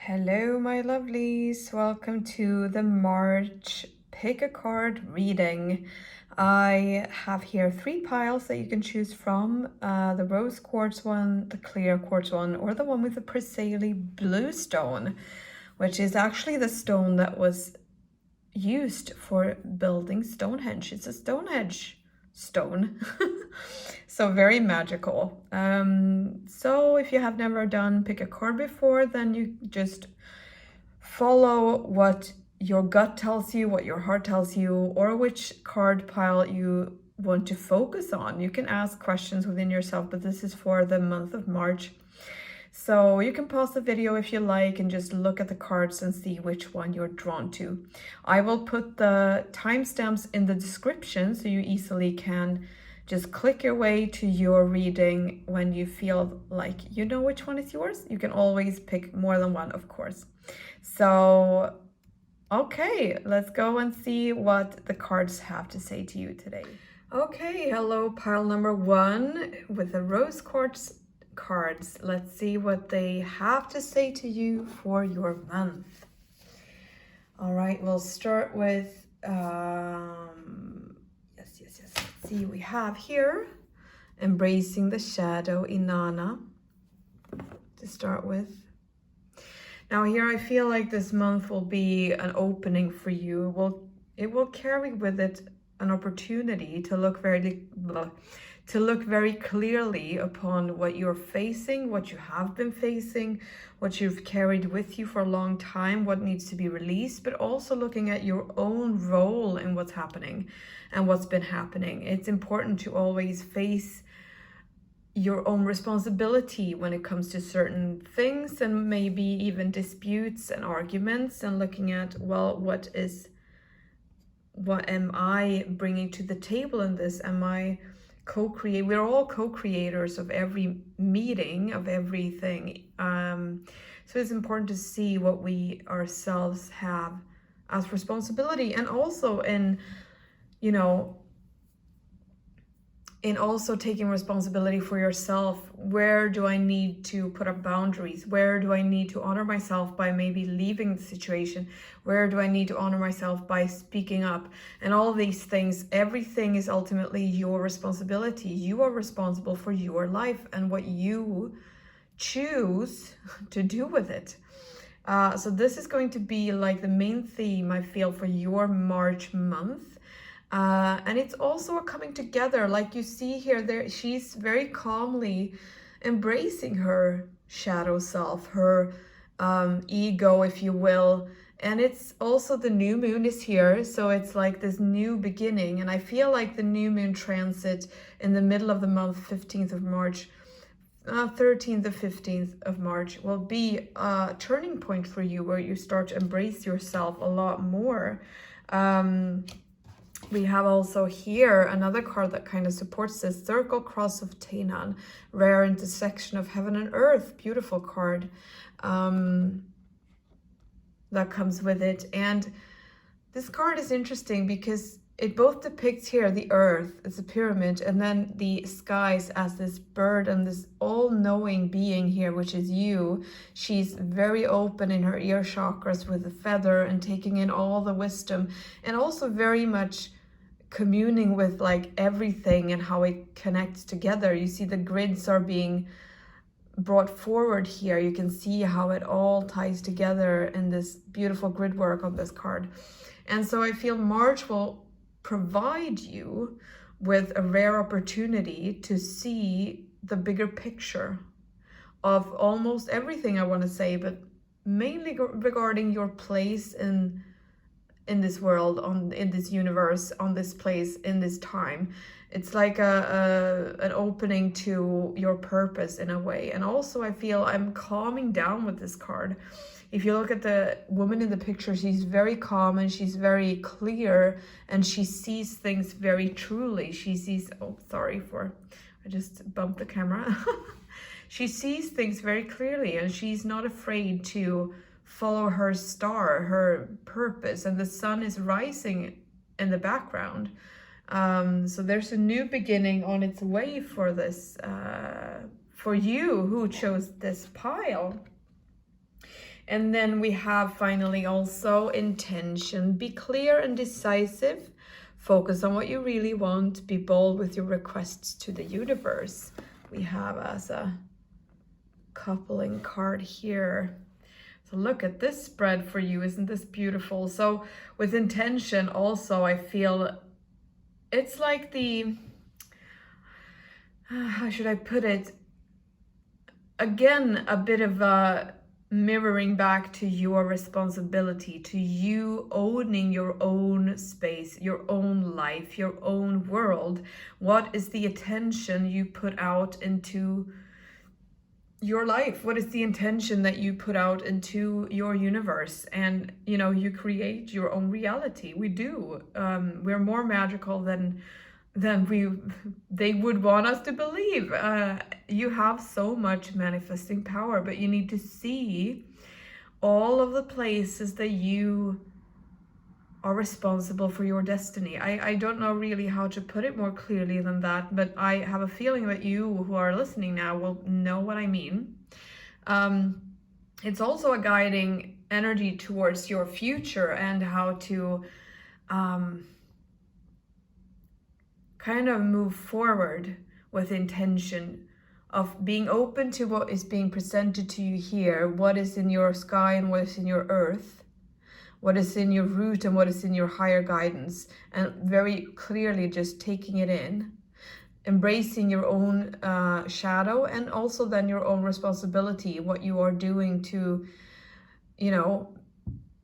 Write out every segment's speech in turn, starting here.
Hello, my lovelies. Welcome to the March Pick a Card reading. I have here 3 piles that you can choose from. The rose quartz one, the clear quartz one, or the one with the Preseli Bluestone, which is actually the stone that was used for building Stonehenge. It's a Stonehenge stone. So very magical. So if you have never done pick a card before, then you just follow what your gut tells you, what your heart tells you, or which card pile you want to focus on. You can ask questions within yourself, but this is for the month of March. So you can pause the video if you like and just look at the cards and see which one you're drawn to. I will put the timestamps in the description so you easily can just click your way to your reading when you feel like you know which one is yours. You can always pick more than one, of course. So, okay, let's go and see what the cards have to say to you today. Okay, hello, pile number 1 with the rose quartz cards. Let's see what they have to say to you for your month. All right, we'll start with yes. Let's see, we have here embracing the shadow, Inanna, to start with. Now here I feel like this month will be an opening for you. It will carry with it an opportunity to look very clearly upon what you're facing, what you have been facing, what you've carried with you for a long time, what needs to be released, but also looking at your own role in what's happening and what's been happening. It's important to always face your own responsibility when it comes to certain things, and maybe even disputes and arguments, and looking at, well, what am I bringing to the table in this? Am I we're all co-creators of every meeting, of everything. So it's important to see what we ourselves have as responsibility, and also in also taking responsibility for yourself. Where do I need to put up boundaries? Where do I need to honor myself by maybe leaving the situation? Where do I need to honor myself by speaking up? And all of these things, everything is ultimately your responsibility. You are responsible for your life and what you choose to do with it. So this is going to be like the main theme, I feel, for your March month. And it's also a coming together, like you see here. She's very calmly embracing her shadow self, her ego, if you will. And it's also the new moon is here, so it's like this new beginning. And I feel like the new moon transit in the middle of the month, 15th of March, 13th to 15th of March, will be a turning point for you, where you start to embrace yourself a lot more. We have also here another card that kind of supports this, Circle Cross of Tainan, rare intersection of heaven and earth. Beautiful card that comes with it. And this card is interesting because it both depicts here the earth as a pyramid, and then the skies as this bird and this all-knowing being here, which is you. She's very open in her ear chakras with the feather and taking in all the wisdom, and also very much communing with like everything and how it connects together. You see the grids are being brought forward here. You can see how it all ties together in this beautiful grid work of this card. And so I feel March will provide you with a rare opportunity to see the bigger picture of almost everything, I want to say, but mainly regarding your place in this world, in this universe, on this place, in this time. It's like an opening to your purpose in a way. And also I feel I'm calming down with this card. If you look at the woman in the picture, she's very calm and she's very clear, and she sees things very truly. She sees, I just bumped the camera. She sees things very clearly, and she's not afraid to follow her star, her purpose, and the sun is rising in the background. So there's a new beginning on its way for this, for you who chose this pile. And then we have finally also intention. Be clear and decisive. Focus on what you really want. Be bold with your requests to the universe. We have as a coupling card here. So look at this spread for you. Isn't this beautiful? So with intention also, I feel it's like the, how should I put it? Again, a bit of a mirroring back to your responsibility, to you owning your own space, your own life, your own world. What is the attention you put out into your life? What is the intention that you put out into your universe? And you know, you create your own reality. We do. We're more magical than they would want us to believe. You have so much manifesting power, but you need to see all of the places that you are responsible for your destiny. I don't know really how to put it more clearly than that, but I have a feeling that you who are listening now will know what I mean. It's also a guiding energy towards your future and how to kind of move forward with intention of being open to what is being presented to you here, what is in your sky and what is in your earth, what is in your root and what is in your higher guidance, and very clearly just taking it in, embracing your own shadow, and also then your own responsibility, what you are doing to, you know,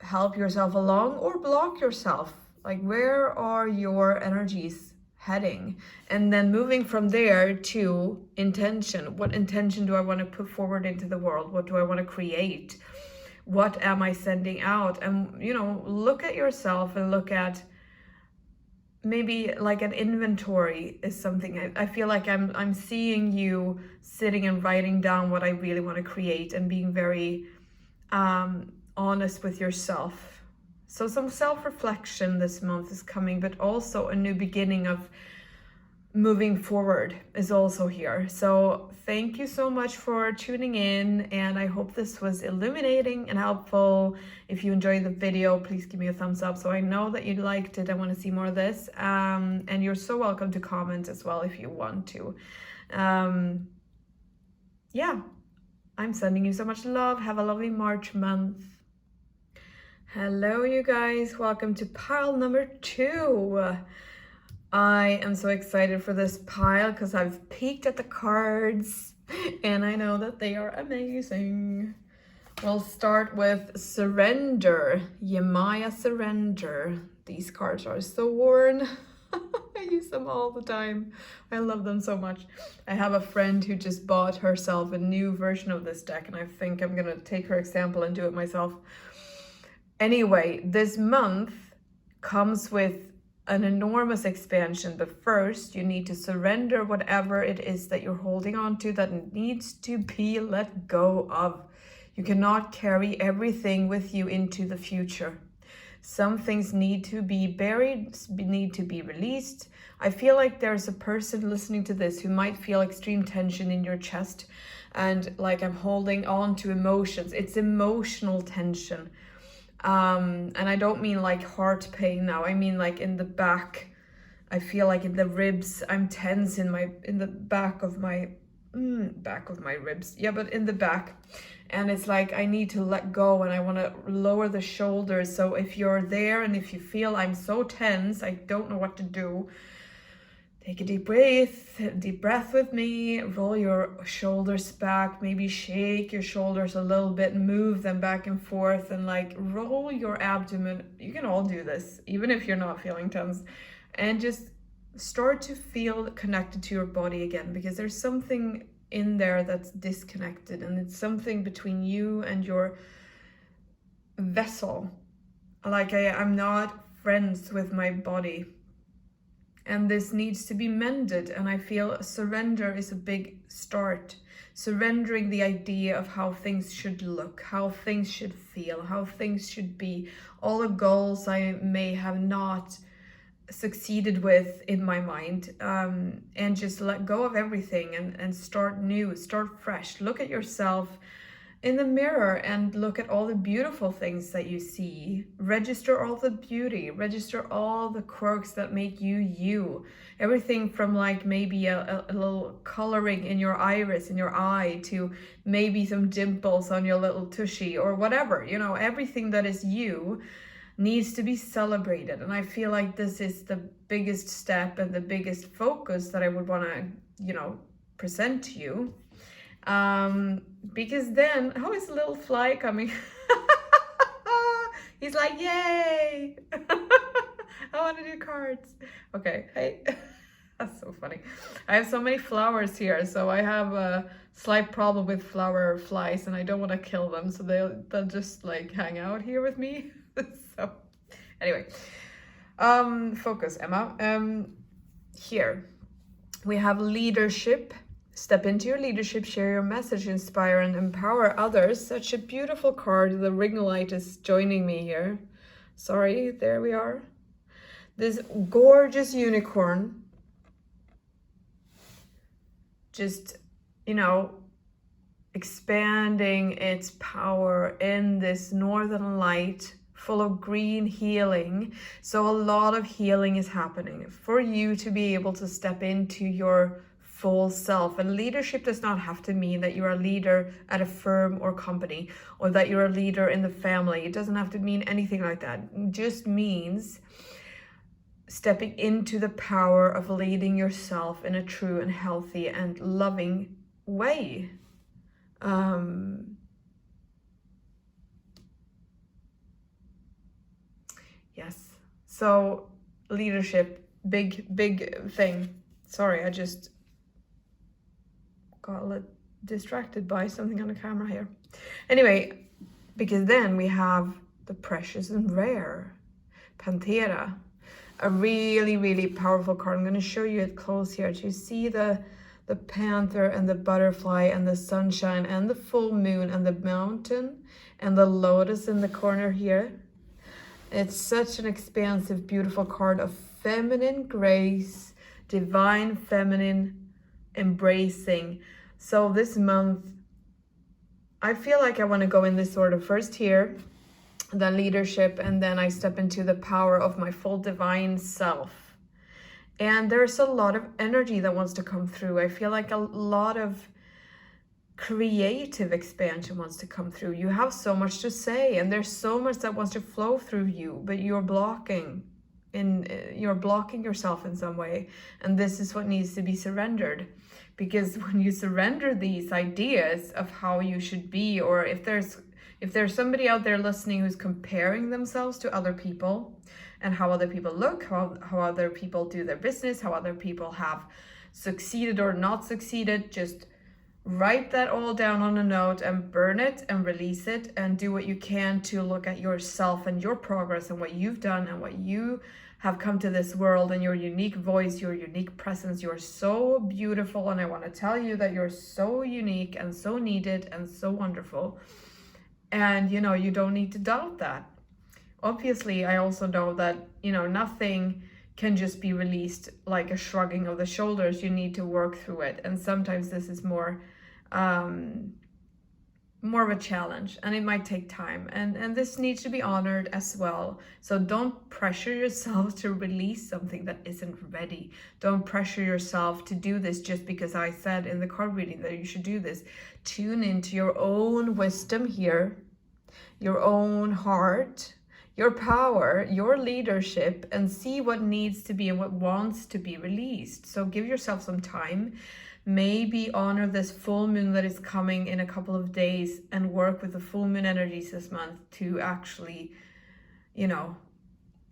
help yourself along or block yourself. Like, where are your energies heading? And then moving from there to intention. What intention do I want to put forward into the world? What do I want to create? What am I sending out? And, you know, look at yourself and look at maybe like an inventory is something. I feel like I'm seeing you sitting and writing down what I really want to create and being very honest with yourself. So some self-reflection this month is coming, but also a new beginning of moving forward is also here. So thank you so much for tuning in, and I hope this was illuminating and helpful. If you enjoyed the video, please give me a thumbs up so I know that you liked it. I want to see more of this, and you're so welcome to comment as well if you want to. Yeah, I'm sending you so much love. Have a lovely March month. Hello you guys, welcome to pile number 2. I am so excited for this pile because I've peeked at the cards and I know that they are amazing. We'll start with Surrender, Yemaya Surrender. These cards are so worn. I use them all the time. I love them so much. I have a friend who just bought herself a new version of this deck, and I think I'm gonna take her example and do it myself. Anyway, this month comes with an enormous expansion, but first you need to surrender whatever it is that you're holding on to that needs to be let go of. You cannot carry everything with you into the future. Some things need to be buried, need to be released. I feel like there's a person listening to this who might feel extreme tension in your chest, and like I'm holding on to emotions. It's emotional tension. And I don't mean like heart pain now. I mean like in the back. I feel like in the ribs, I'm tense in the back of my ribs. Yeah, but in the back. And it's like I need to let go and I want to lower the shoulders. So if you're there and if you feel I'm so tense, I don't know what to do, take a deep breath with me, roll your shoulders back, maybe shake your shoulders a little bit, move them back and forth, and like roll your abdomen. You can all do this, even if you're not feeling tense, and just start to feel connected to your body again, because there's something in there that's disconnected, and it's something between you and your vessel. Like I'm not friends with my body. And this needs to be mended. And I feel surrender is a big start. Surrendering the idea of how things should look, how things should feel, how things should be. All the goals I may have not succeeded with in my mind. And just let go of everything and start new, start fresh. Look at yourself in the mirror and look at all the beautiful things that you see. Register all the beauty, register all the quirks that make you you. Everything from like maybe a little coloring in your iris, in your eye, to maybe some dimples on your little tushy or whatever, you know, everything that is you needs to be celebrated. And I feel like this is the biggest step and the biggest focus that I would want to, you know, present to you. Because then, oh, is a little fly coming? He's like, yay! I want to do cards. Okay, hey, that's so funny. I have so many flowers here, so I have a slight problem with flower flies, and I don't want to kill them, so they'll just like hang out here with me. So, anyway, focus, Emma. Here we have leadership. Step into your leadership, share your message, inspire and empower others. Such a beautiful card. The ring light is joining me here. Sorry, there we are. This gorgeous unicorn. Just, you know, expanding its power in this northern light full of green healing. So a lot of healing is happening for you to be able to step into your full self. And leadership does not have to mean that you're a leader at a firm or company, or that you're a leader in the family. It doesn't have to mean anything like that. It just means stepping into the power of leading yourself in a true and healthy and loving way. Yes. So leadership, big thing. Sorry, I just got a little distracted by something on the camera here. Anyway, because then we have the precious and rare Panthera, a really powerful card. I'm going to show you it close here. Do you see the panther and the butterfly and the sunshine and the full moon and the mountain and the lotus in the corner here? It's such an expansive, beautiful card of feminine grace, divine feminine embracing. So this month, I feel like I want to go in this order. First here, then leadership, and then I step into the power of my full divine self. And there's a lot of energy that wants to come through. I feel like a lot of creative expansion wants to come through. You have so much to say, and there's so much that wants to flow through you, but you're blocking yourself in some way. And this is what needs to be surrendered. Because when you surrender these ideas of how you should be, or if there's somebody out there listening who's comparing themselves to other people and how other people look, how other people do their business, how other people have succeeded or not succeeded, just write that all down on a note and burn it and release it, and do what you can to look at yourself and your progress and what you've done and what you have come to this world and your unique voice, your unique presence. You're so beautiful, and I want to tell you that you're so unique and so needed and so wonderful. And, you know, you don't need to doubt that. Obviously, I also know that, you know, nothing can just be released like a shrugging of the shoulders. You need to work through it. And sometimes this is more of a challenge, and it might take time. And this needs to be honored as well. So don't pressure yourself to release something that isn't ready. Don't pressure yourself to do this just because I said in the card reading that you should do this. Tune into your own wisdom here, your own heart, your power, your leadership, and see what needs to be and what wants to be released. So give yourself some time. Maybe honor this full moon that is coming in a couple of days and work with the full moon energies this month to actually, you know,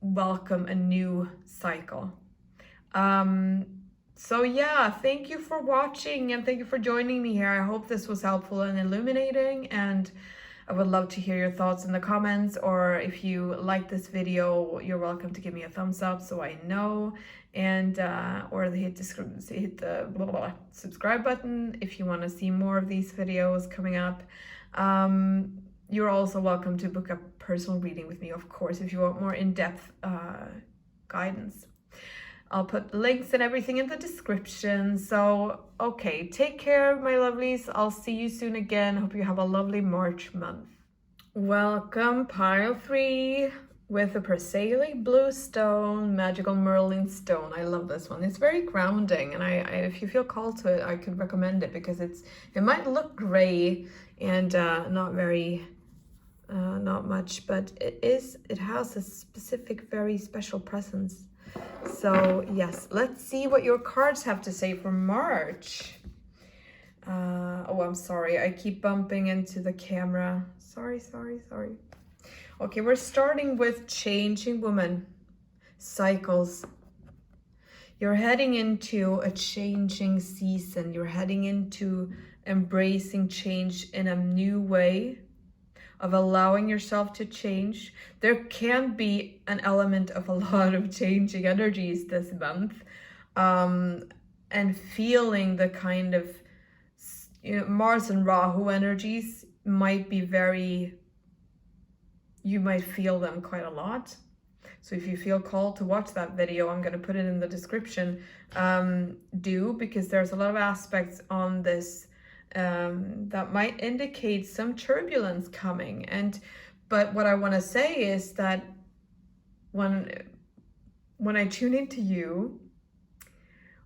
welcome a new cycle. So yeah, thank you for watching and thank you for joining me here. I hope this was helpful and illuminating, and I would love to hear your thoughts in the comments, or if you like this video, you're welcome to give me a thumbs up so I know, and or hit the subscribe button if you want to see more of these videos coming up. You're also welcome to book a personal reading with me, of course, if you want more in-depth guidance. I'll put links and everything in the description. So, okay, take care, my lovelies. I'll see you soon again. Hope you have a lovely March month. Welcome, pile 3 with the Preseli Bluestone Magical Merlin Stone. I love this one. It's very grounding, and I if you feel called to it, I could recommend it because it might look gray and not much, but it has a specific, very special presence. So yes, let's see what your cards have to say for March. Oh, I'm sorry. I keep bumping into the camera. Sorry. Okay, we're starting with changing woman. Cycles. You're heading into a changing season. You're heading into embracing change in a new way, of allowing yourself to change. There can be an element of a lot of changing energies this month, and feeling the kind of, Mars and Rahu energies might be you might feel them quite a lot. So if you feel called to watch that video, I'm going to put it in the description, because there's a lot of aspects on this that might indicate some turbulence coming. But what I want to say is that when I tune into you,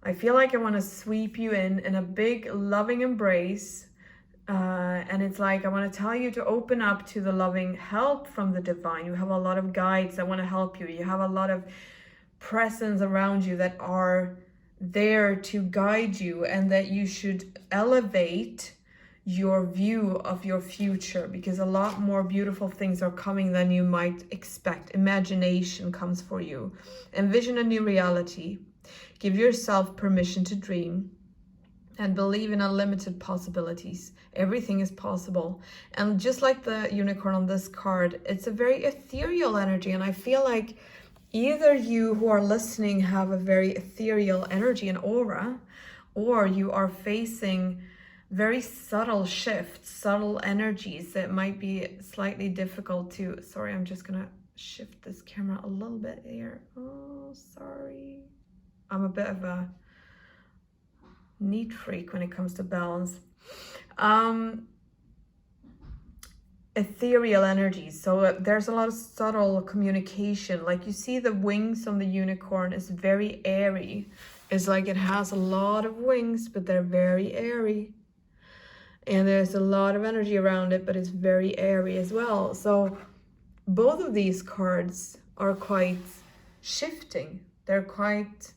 I feel like I want to sweep you in a big loving embrace, and it's like I want to tell you to open up to the loving help from the divine. You have a lot of guides that want to help you. You have a lot of presence around you that are there to guide you, and that you should elevate your view of your future, because a lot more beautiful things are coming than you might expect. Imagination comes for you. Envision a new reality. Give yourself permission to dream and believe in unlimited possibilities. Everything is possible. And just like the unicorn on this card, it's a very ethereal energy, and I feel like either you who are listening have a very ethereal energy and aura, or you are facing very subtle shifts, subtle energies that might be slightly difficult to... Sorry, I'm just gonna shift this camera a little bit here. Oh, sorry. I'm a bit of a neat freak when it comes to balance. Ethereal energies. So there's a lot of subtle communication. Like you see the wings on the unicorn is very airy. It's like it has a lot of wings, but they're very airy. And there's a lot of energy around it, but it's very airy as well. So both of these cards are quite shifting. They're quite,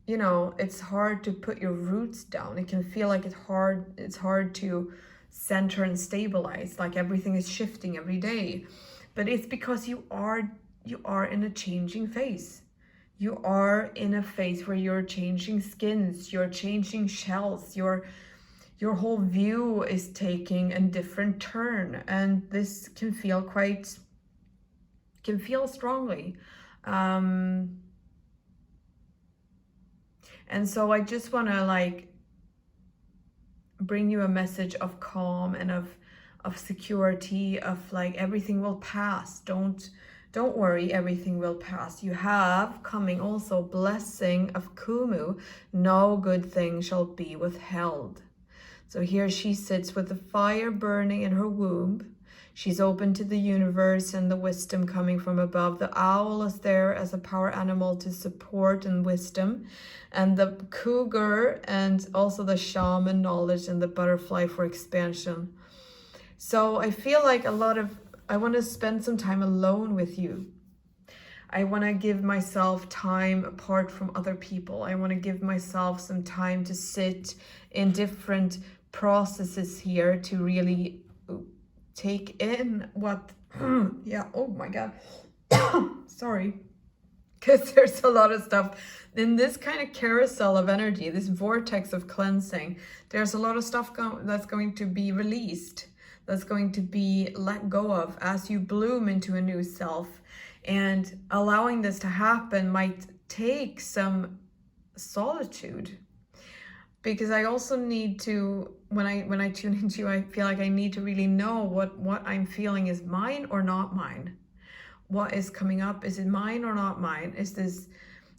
it's hard to put your roots down. It can feel like it's hard to center and stabilize, like everything is shifting every day. But it's because you are in a changing phase. You are in a phase where you're changing skins, you're changing shells, your whole view is taking a different turn, and this can feel strongly. And so I just want to bring you a message of calm and of security, of everything will pass. Don't worry, everything will pass. You have coming also blessing of Kumu. No good thing shall be withheld. So here she sits with the fire burning in her womb. She's open to the universe and the wisdom coming from above. The owl is there as a power animal to support and wisdom. And the cougar and also the shaman knowledge, and the butterfly for expansion. So I feel like I want to spend some time alone with you. I want to give myself time apart from other people. I want to give myself some time to sit in different processes here to really take in what, yeah, oh my God, sorry, because there's a lot of stuff in this kind of carousel of energy, this vortex of cleansing. There's a lot of stuff that's going to be released, that's going to be let go of as you bloom into a new self. And allowing this to happen might take some solitude, because I also need to, when I tune into you, I feel like I need to really know what I'm feeling is mine or not mine. What is coming up, is it mine or not mine? Is this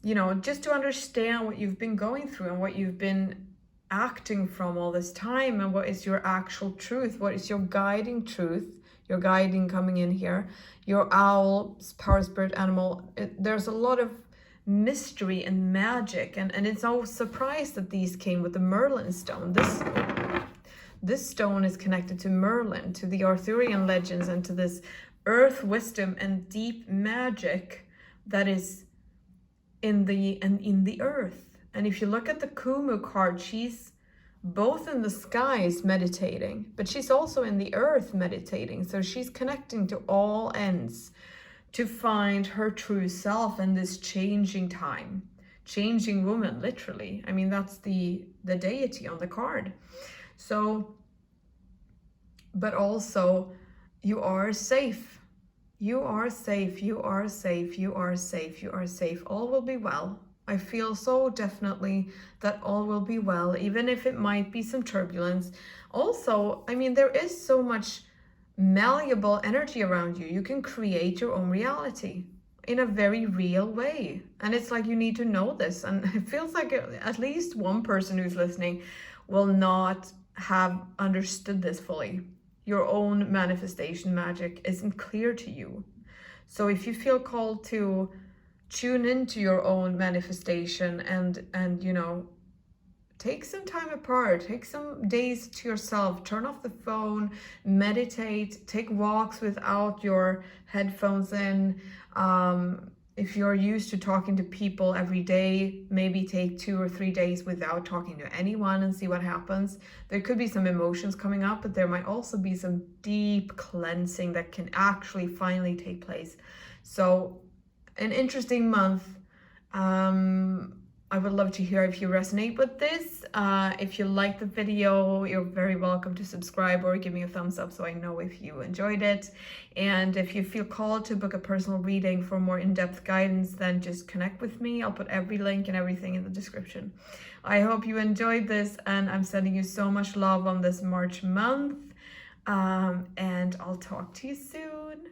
you know, just to understand what you've been going through and what you've been acting from all this time, and what is your actual truth, what is your guiding truth, your guiding coming in here, your owl, power spirit animal. There's a lot of mystery and magic, and it's no surprise that these came with the Merlin stone. This stone is connected to Merlin, to the Arthurian legends, and to this earth wisdom and deep magic that is in the earth. And if you look at the Kumu card, she's both in the skies meditating, but she's also in the earth meditating. So she's connecting to all ends to find her true self in this changing time, changing woman, literally. I mean, that's the deity on the card. So, but also, you are safe. You are safe, you are safe, you are safe, you are safe. All will be well. I feel so definitely that all will be well, even if it might be some turbulence. Also, I mean, there is so much malleable energy around you. You can create your own reality in a very real way. And it's like you need to know this. And it feels like at least one person who's listening will not have understood this fully. Your own manifestation magic isn't clear to you. So if you feel called to tune into your own manifestation and you know, take some time apart, take some days to yourself, turn off the phone, meditate, take walks without your headphones in. If you're used to talking to people every day, maybe take 2 or 3 days without talking to anyone and see what happens. There could be some emotions coming up, but there might also be some deep cleansing that can actually finally take place. So an interesting month. I would love to hear if you resonate with this. If you liked the video, you're very welcome to subscribe or give me a thumbs up so I know if you enjoyed it. And if you feel called to book a personal reading for more in-depth guidance, then just connect with me. I'll put every link and everything in the description. I hope you enjoyed this, and I'm sending you so much love on this March month. And I'll talk to you soon.